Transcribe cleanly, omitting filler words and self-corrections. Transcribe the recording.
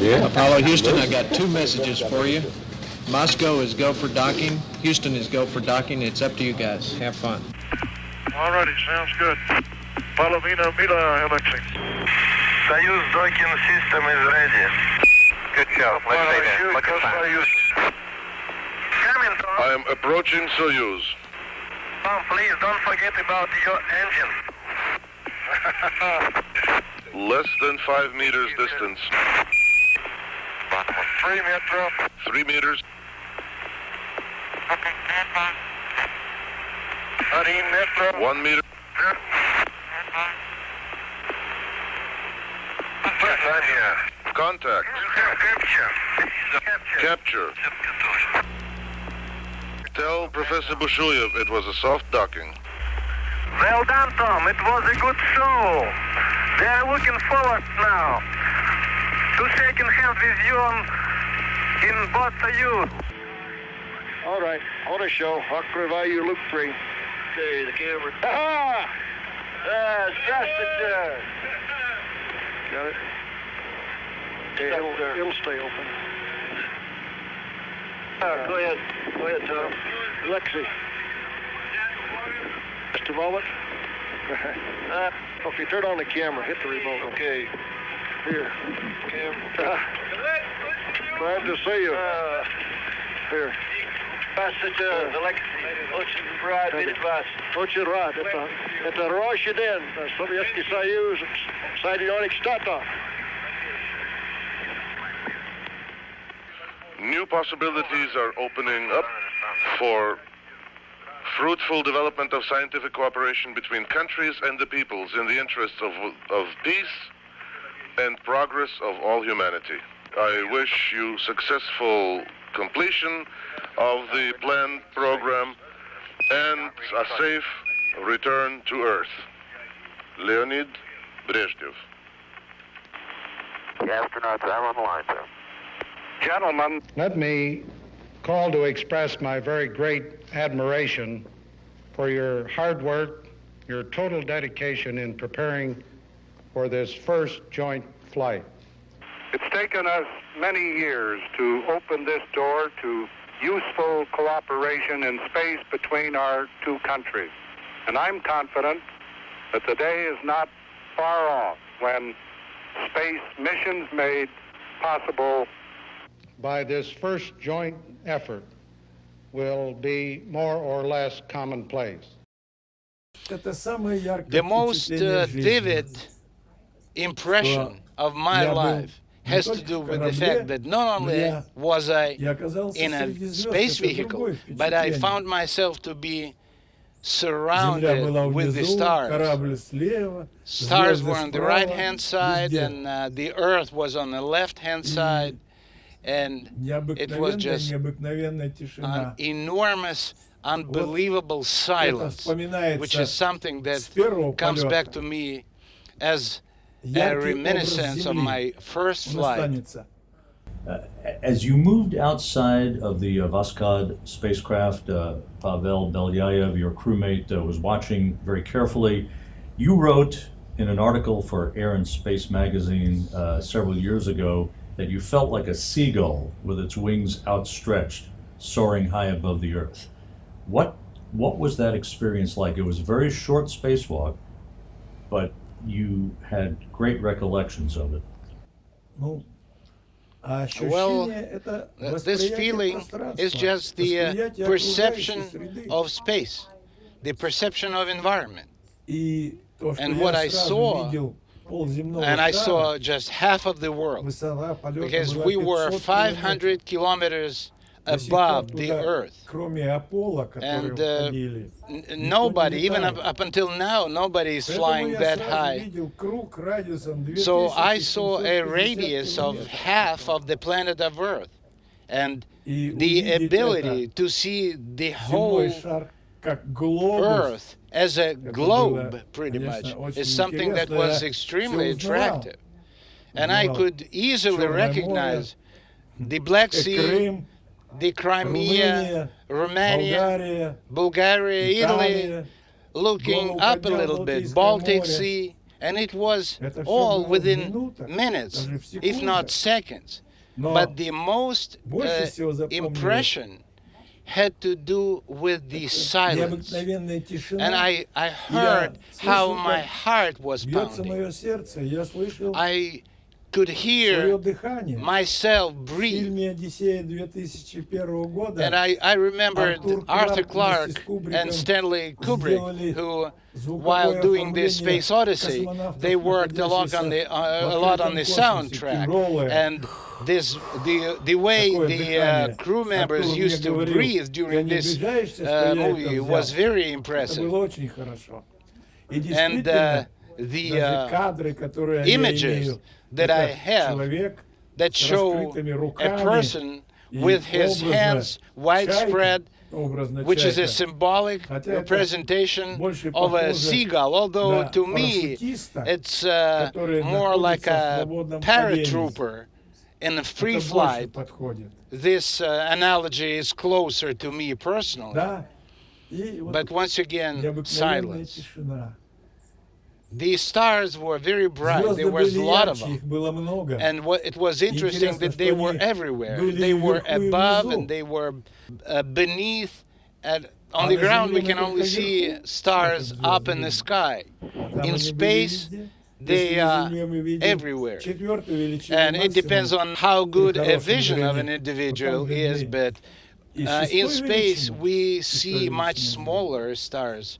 Apollo Houston, I got two messages for you. Moscow is go for docking. Houston is go for docking. It's up to you guys. Have fun. All righty, sounds good. Palovina Mila, Alexey. Soyuz docking system is ready. Good job. Let's say that. Look at that. Coming, Tom. I am approaching Soyuz. Tom, please don't forget about your engine. Less than 5 meters distance. 3 meters. 3 meters. 3 meters. 1 meter. Contact. Capture. Tell Professor Bushuyev it was a soft docking. Well done, Tom. It was a good show. They are looking forward now to shaking hands with you in both Soyuz. All right, auto show. Открываю loop 3. Okay, the camera. Aha! Здравствуйте. Got it? Okay, It'll stay open. Go ahead. Go ahead, Tom. Alexey. Just a moment. Okay, turn on the camera. Hit the remote. Okay. Here. Camera. Glad to see you. Here. Здравствуйте, Alexey. Очень рад видеть вас. Очень рад. Это роща день. Советский Союз, Соединенных Штатов. New possibilities are opening up for fruitful development of scientific cooperation between countries and the peoples in the interests of peace and progress of all humanity. I wish you successful completion of the planned program and a safe return to Earth. Leonid Brezhnev. The astronauts are on the line, sir. Gentlemen. Let me call to express my very great admiration for your hard work, your total dedication in preparing for this first joint flight. It's taken us many years to open this door to useful cooperation in space between our two countries. And I'm confident that the day is not far off when space missions made possible by this first joint effort will be more or less commonplace. The most vivid impression of my life has to do with the fact that not only was I in a space vehicle, but I found myself to be surrounded with the stars. Stars were on the right-hand side, and the Earth was on the left-hand side. And it was just an enormous, unbelievable silence, which is something that comes back to me as a reminiscence of my first flight. As you moved outside of the Voskhod spacecraft, Pavel Belyayev, your crewmate, was watching very carefully. You wrote in an article for Air and Space magazine several years ago that you felt like a seagull with its wings outstretched, soaring high above the Earth. What was that experience like? It was a very short spacewalk, but you had great recollections of it. Well, this feeling is just the perception of space, the perception of environment. And what I saw, and I saw just half of the world, because we were 500 kilometers above the Earth. And nobody, even up until now, nobody is flying that high. So I saw a radius of half of the planet of Earth. And the ability to see the whole Earth as a globe, pretty much, is something that was extremely attractive. And I could easily recognize the Black Sea, the Crimea, Romania, Bulgaria, Italy, looking up a little bit, Baltic Sea, And it was Это всё all было в within минутах, minutes, даже в if not секундах. seconds. Но But the most больше всего запомнилось impression had to do with the silence. необыкновенная тишина. And I heard how my heart was Бьется pounding. мое сердце, я слышал I could свое hear дыхание. myself В breathe. фильме «Одиссея» 2001 года And I remembered Arthur Clarke вместе с Кубриком and Stanley Kubrick, who, звуковое while doing the оформление Space Odyssey, космонавтов, they worked a lot on the находящихся в открытом космосе, soundtrack. тяжелое. And the way Такое the дыхание. crew members Артур мне used to говорил, breathe ты during не this обижаешься, что я это movie взял? was very Это impressive. было очень хорошо. И And действительно, the даже кадры, которые я images имею, that I это have человек that с show раскрытыми a руками person и with his образно hands widespread, образно which is a чайка. symbolic Хотя это representation больше of a похоже seagull, although на to me парашютиста, it's который more like находится в a свободном paratrooper in a free Это больше flight. подходит. This analogy is closer to me personally. Да? И вот But once again, необыкновенная silence. тишина. The stars were very bright. Звезды There was a были lot of ярче, them. их было много. And it was interesting Интересно, that they что were они everywhere. были They were вверху и above внизу. and they were beneath. And on А the на ground we Земле can мы only только see вверху stars смотрим up звезды in the видим. sky. Там In они были space, везде. they Если на are Земле мы видим everywhere. четвертую величину And it depends максимум, on how good a хорошем vision of an зрении, individual то там is, видны but и in шестой space величины, we шестой see much величины. smaller stars.